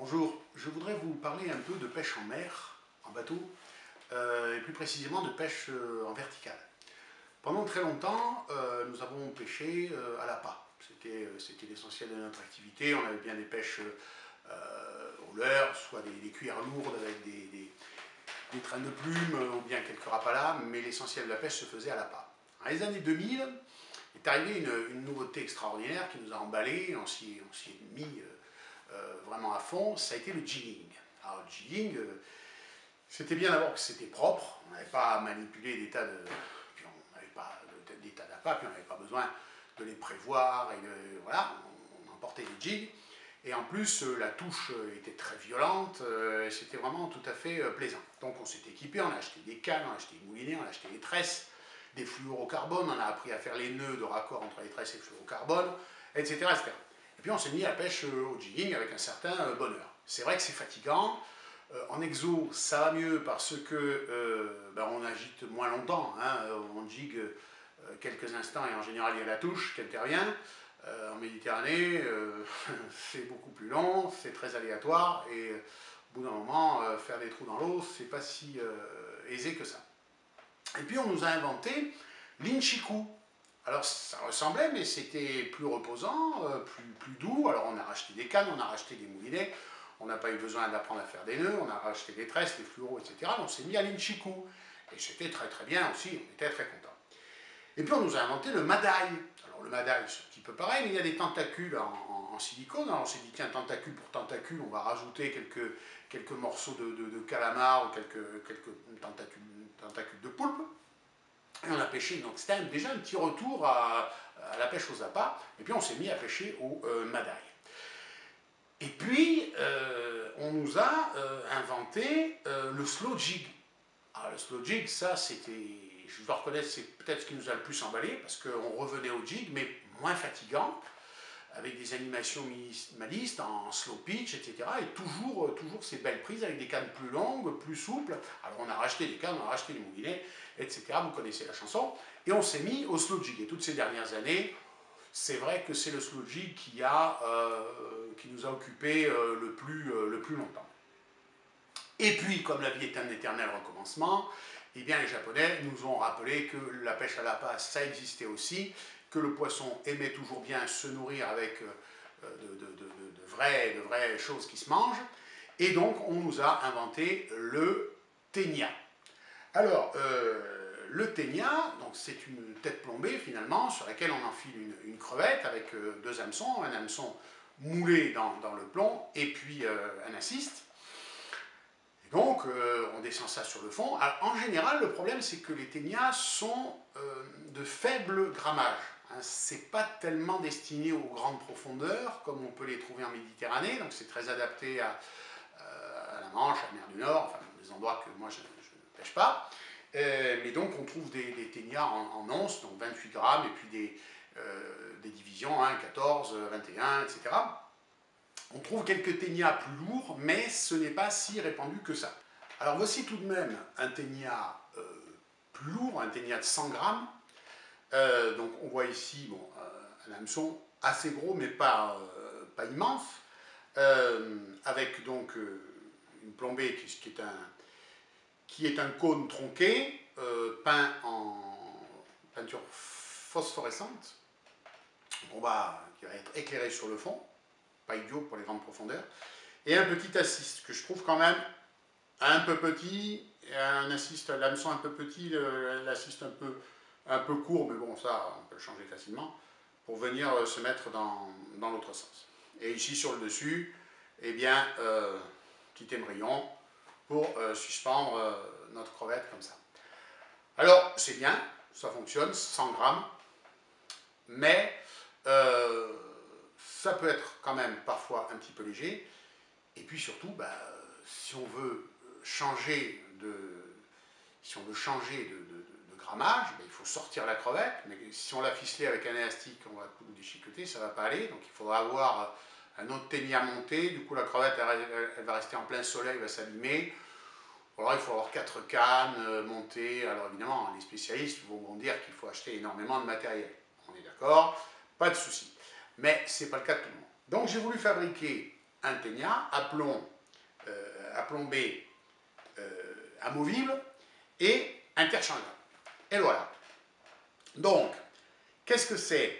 Bonjour, je voudrais vous parler un peu de pêche en mer, en bateau, et plus précisément de pêche en verticale. Pendant très longtemps, nous avons pêché à l'appât. C'était l'essentiel de notre activité. On avait bien des pêches au leurre, soit des cuillères lourdes avec des trains de plumes ou bien quelques rapalas, mais l'essentiel de la pêche se faisait à l'appât. Dans les années 2000, est arrivée une nouveauté extraordinaire qui nous a emballés, on s'y est mis vraiment à fond, ça a été le jigging. Alors le jigging, c'était bien d'abord que c'était propre, on n'avait pas à manipuler des tas de... puis on n'avait pas des tas d'appâts, puis on n'avait pas besoin de les prévoir, voilà, on emportait des jigs, et en plus la touche était très violente, c'était vraiment tout à fait plaisant. Donc on s'est équipé, on a acheté des cannes, on a acheté des moulinets, on a acheté des tresses, des fluorocarbones, on a appris à faire les nœuds de raccord entre les tresses et le fluorocarbone, etc., etc. Et puis on s'est mis à la pêche au jigging avec un certain bonheur. C'est vrai que c'est fatigant. En exo, ça va mieux parce que on agite moins longtemps. Hein. On jigue quelques instants et en général il y a la touche qui intervient. En Méditerranée, c'est beaucoup plus long, c'est très aléatoire et au bout d'un moment, faire des trous dans l'eau, c'est pas si aisé que ça. Et puis on nous a inventé l'inchiku. Alors ça ressemblait, mais c'était plus reposant, plus doux. Alors on a racheté des cannes, on a racheté des moulinets, on n'a pas eu besoin d'apprendre à faire des nœuds, on a racheté des tresses, des fluoros, etc. On s'est mis à l'inchiku. Et c'était très très bien aussi, on était très contents. Et puis on nous a inventé le madaï. Alors le madaï, c'est un petit peu pareil, mais il y a des tentacules en silicone. Alors on s'est dit, tiens, tentacule pour tentacule, on va rajouter quelques morceaux de calamar ou quelques tentacules de poulpe. Et on a pêché, donc c'était déjà un petit retour à la pêche aux appâts, et puis on s'est mis à pêcher au madaï. Et puis, on nous a inventé le slow jig. Alors le slow jig, ça c'était, je dois reconnaître, c'est peut-être ce qui nous a le plus emballé, parce qu'on revenait au jig, mais moins fatigant, avec des animations minimalistes en slow pitch, etc. Et toujours ces belles prises avec des cannes plus longues, plus souples. Alors on a racheté des cannes, on a racheté des moulinets, etc. Vous connaissez la chanson. Et on s'est mis au slow jig. Et toutes ces dernières années, c'est vrai que c'est le slow jig qui nous a occupé le plus longtemps. Et puis, comme la vie est un éternel recommencement, eh bien les Japonais nous ont rappelé que la pêche à l'appât, ça existait aussi, que le poisson aimait toujours bien se nourrir avec de vraies choses qui se mangent, et donc on nous a inventé le ténia. Alors, le ténia, c'est une tête plombée finalement, sur laquelle on enfile une crevette avec deux hameçons, un hameçon moulé dans le plomb, et puis un assist. Donc, on descend ça sur le fond. Alors, en général, le problème, c'est que les ténias sont de faible grammage. Hein, c'est pas tellement destiné aux grandes profondeurs, comme on peut les trouver en Méditerranée. Donc, c'est très adapté à la Manche, à la mer du Nord, enfin, des endroits que moi, je ne pêche pas. Mais donc, on trouve des ténias en onces, donc 28 grammes, et puis des divisions, hein, 14, 21, etc. On trouve quelques ténias plus lourds, mais ce n'est pas si répandu que ça. Alors voici tout de même un ténia plus lourd, un ténia de 100 grammes. Donc on voit ici un hameçon assez gros, mais pas immense, avec donc une plombée qui est un cône tronqué, peint en peinture phosphorescente, qui va être éclairé sur le fond, pas idiot pour les grandes profondeurs, et un petit assist que je trouve quand même un peu petit, un assist, l'hameçon un peu petit, l'assist un peu court, mais bon, ça on peut le changer facilement, pour venir se mettre dans l'autre sens. Et ici sur le dessus, eh bien, petit émerillon pour suspendre notre crevette comme ça. Alors, c'est bien, ça fonctionne, 100 grammes, mais ça peut être quand même parfois un petit peu léger. Et puis surtout, si on veut changer de grammage, il faut sortir la crevette. Mais si on l'a ficelée avec un élastique, on va tout déchiqueter, ça ne va pas aller. Donc il faudra avoir un autre ténia monté. Du coup, la crevette, elle va rester en plein soleil, elle va s'abîmer. Alors il faut avoir 4 cannes montées. Alors évidemment, les spécialistes vont dire qu'il faut acheter énormément de matériel. On est d'accord, pas de souci. Mais ce n'est pas le cas de tout le monde. Donc j'ai voulu fabriquer un ténia à plomb B amovible et interchangeable. Et voilà. Donc, qu'est-ce que c'est?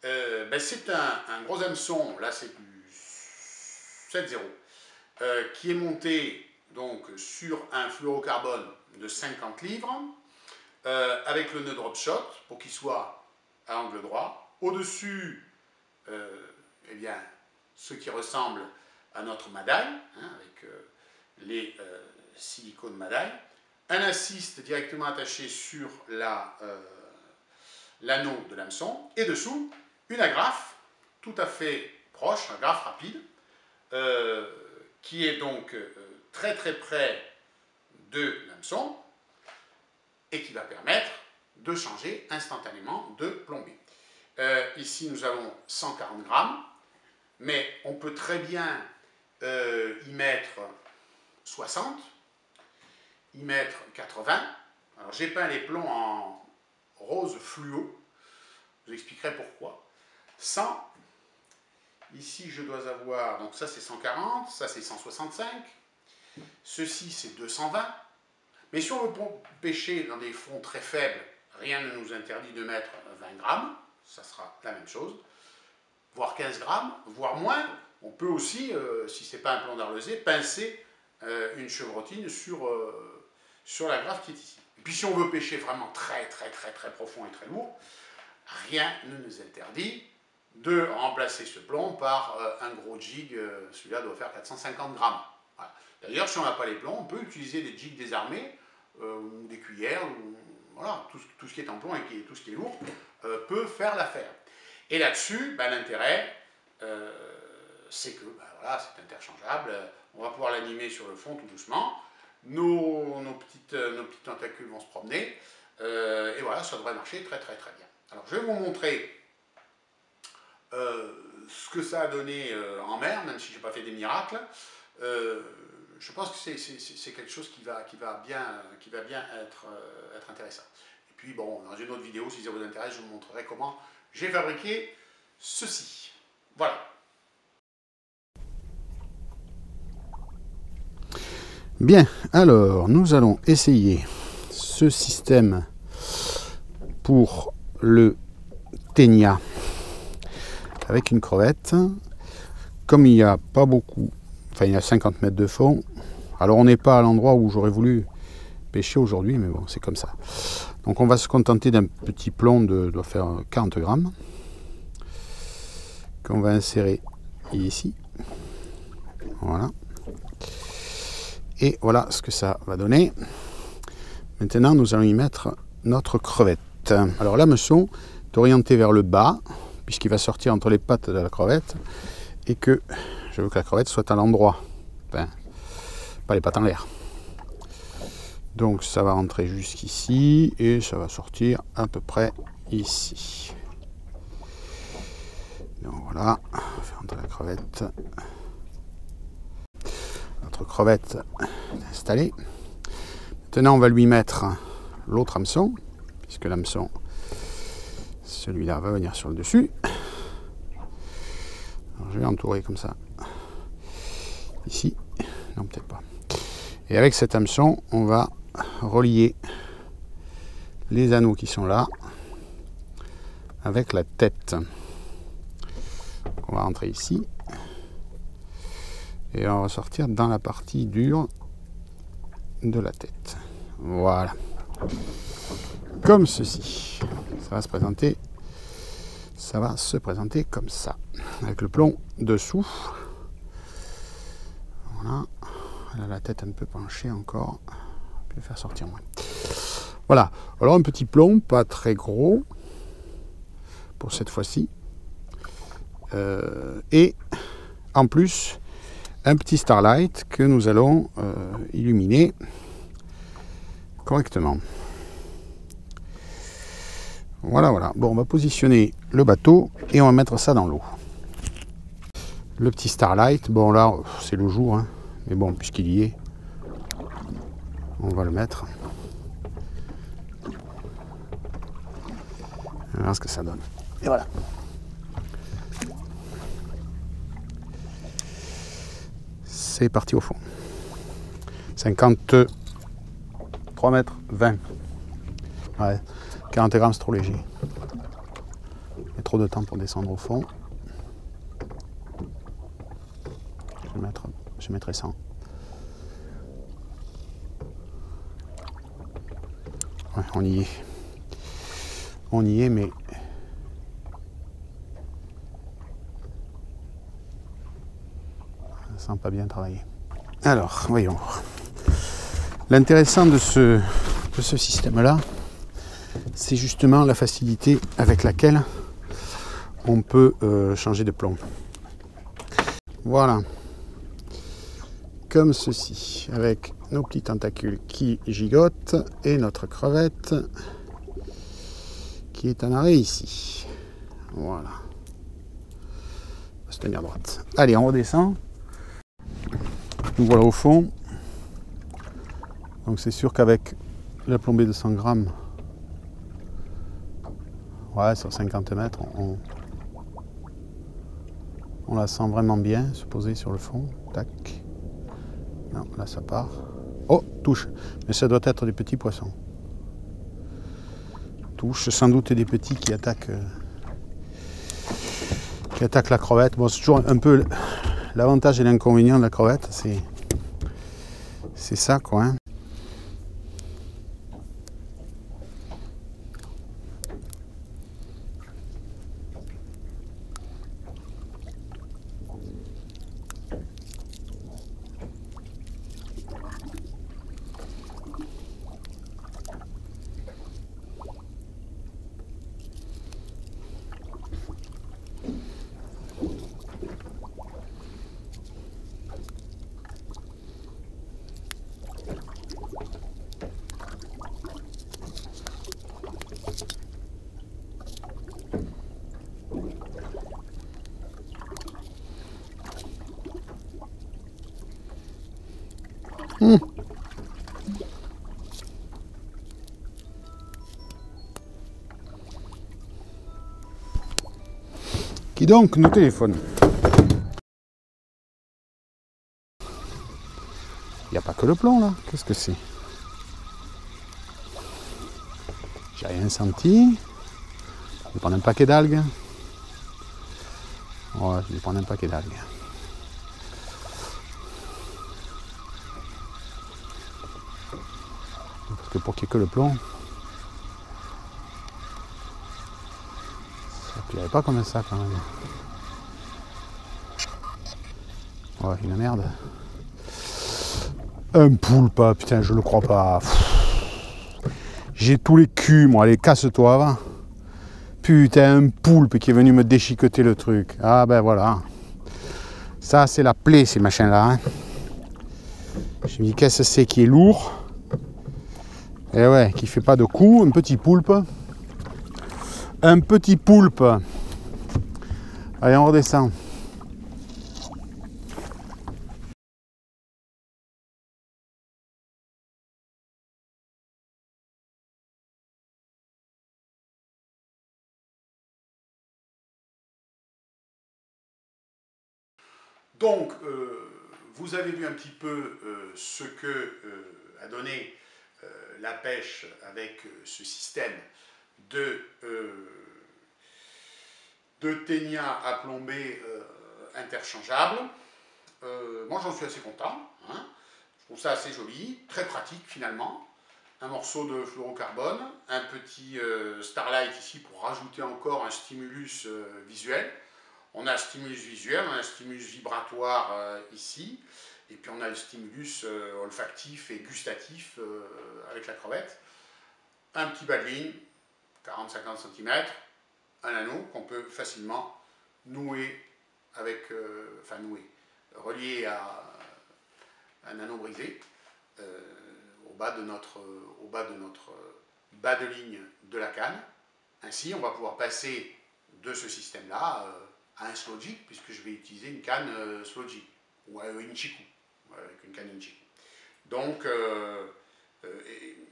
C'est un gros hameçon, là c'est du 7,0, qui est monté donc sur un fluorocarbone de 50 livres, avec le nœud drop shot pour qu'il soit à angle droit. Au-dessus, eh bien, ce qui ressemble à notre Madaille, hein, avec les silicones Madaille. Un assist directement attaché sur l'anneau de l'hameçon. Et dessous, une agrafe tout à fait proche, un agrafe rapide, qui est donc très très près de l'hameçon et qui va permettre de changer instantanément de plombier. Ici, nous avons 140 grammes, mais on peut très bien y mettre 60, y mettre 80. Alors, j'ai peint les plombs en rose fluo. Je vous expliquerai pourquoi. 100. Ici, je dois avoir, donc ça c'est 140, ça c'est 165. Ceci c'est 220. Mais si on veut pêcher dans des fonds très faibles, rien ne nous interdit de mettre 20 grammes. Ça sera la même chose. Voire 15 grammes, voire moins. On peut aussi, si ce n'est pas un plomb d'arlesé, pincer une chevrotine sur la grafe qui est ici. Et puis si on veut pêcher vraiment très profond et très lourd, rien ne nous interdit de remplacer ce plomb par un gros jig. Celui-là doit faire 450 grammes. Voilà. D'ailleurs, si on n'a pas les plombs, on peut utiliser des jigs désarmés ou des cuillères. Voilà, tout ce qui est en plomb et tout ce qui est lourd peut faire l'affaire. Et là-dessus, l'intérêt, c'est que voilà, c'est interchangeable. On va pouvoir l'animer sur le fond tout doucement. Nos petites tentacules vont se promener. Et voilà, ça devrait marcher très bien. Alors, je vais vous montrer ce que ça a donné en mer, même si je n'ai pas fait des miracles. Je pense que c'est quelque chose qui va bien être intéressant. Et puis, bon, dans une autre vidéo, si ça vous intéresse, je vous montrerai comment j'ai fabriqué ceci. Voilà. Bien, alors nous allons essayer ce système pour le ténia avec une crevette. Comme il n'y a pas beaucoup, enfin il y a 50 mètres de fond, alors on n'est pas à l'endroit où j'aurais voulu pêcher aujourd'hui, mais bon, c'est comme ça. Donc on va se contenter d'un petit plomb doit faire 40 grammes qu'on va insérer ici. Voilà. Et voilà ce que ça va donner. Maintenant, nous allons y mettre notre crevette. Alors l'hameçon est orienté vers le bas, puisqu'il va sortir entre les pattes de la crevette, et que je veux que la crevette soit à l'endroit. Enfin, pas les pattes en l'air. Donc ça va rentrer jusqu'ici, et ça va sortir à peu près ici. Donc voilà, on va faire entrer la crevette. Notre crevette est installée. Maintenant, on va lui mettre l'autre hameçon, puisque l'hameçon, celui-là, va venir sur le dessus. Alors, je vais entourer comme ça. Ici, non, peut-être pas. Et avec cet hameçon, on va relier les anneaux qui sont là avec la tête. Donc, on va rentrer ici. Et on va sortir dans la partie dure de la tête. Voilà. Comme ceci. Ça va se présenter comme ça. Avec le plomb dessous. Voilà. Elle a la tête un peu penchée encore. Je vais faire sortir moins. Voilà. Alors un petit plomb, pas très gros. Pour cette fois-ci. Et en plus, un petit starlight que nous allons illuminer correctement. Voilà. Bon, on va positionner le bateau et on va mettre ça dans l'eau. Le petit starlight, bon là, c'est le jour, hein, mais bon, puisqu'il y est, on va le mettre. On va voir ce que ça donne. Et voilà. c'est parti au fond. 53 mètres 20. Ouais, 40 grammes c'est trop léger. Il y a trop de temps pour descendre au fond. Je mettrai 100. Ouais, on y est. On y est, mais ça sent pas bien travailler. Alors, voyons. L'intéressant de ce système-là, c'est justement la facilité avec laquelle on peut changer de plomb. Voilà. Comme ceci, avec nos petits tentacules qui gigotent et notre crevette qui est en arrêt ici. Voilà. On va se tenir droite. Allez, on redescend. Nous voilà au fond. Donc c'est sûr qu'avec la plombée de 100 grammes, ouais, sur 50 mètres, on la sent vraiment bien se poser sur le fond. Tac. Non, là ça part. Oh, touche. Mais ça doit être des petits poissons. Touche, sans doute des petits qui attaquent la crevette. Bon, c'est toujours un peu l'avantage et l'inconvénient de la crevette, c'est ça quoi. Hein. Qui donc nous téléphone? Il n'y a pas que le plomb là, qu'est-ce que c'est? J'ai rien senti. Je vais prendre un paquet d'algues. Ouais, je vais prendre un paquet d'algues. Parce que pour qu'il n'y ait que le plomb, ça ne plairait pas comme ça quand même. Ouais, une merde. Un poulpe, putain, je le crois pas. J'ai tous les culs, moi, allez, casse-toi, va. Putain, un poulpe qui est venu me déchiqueter le truc. Ah ben voilà. Ça, c'est la plaie, ces machins-là. Hein. Je me dis, qu'est-ce que c'est qui est lourd? Et ouais, qui fait pas de coups, un petit poulpe. Un petit poulpe. Allez, on redescend. Donc, vous avez vu un petit peu ce que a donné la pêche avec ce système de ténia à plombée interchangeable. Moi, j'en suis assez content. Hein. Je trouve ça assez joli, très pratique finalement. Un morceau de fluorocarbone, un petit Starlight ici pour rajouter encore un stimulus visuel. On a un stimulus visuel, on a un stimulus vibratoire ici, et puis on a le stimulus olfactif et gustatif avec la crevette. Un petit bas de ligne, 40-50 cm, un anneau qu'on peut facilement nouer avec, relier à un anneau brisé au bas de notre bas de ligne de la canne. Ainsi, on va pouvoir passer de ce système-là à un slow jig, puisque je vais utiliser une canne slow jig, ou Inchiku, avec une canne Inchiku. Donc,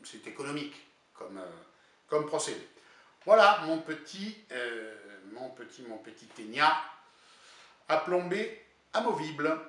c'est économique comme procédé. Voilà mon petit ténia à plomber amovible.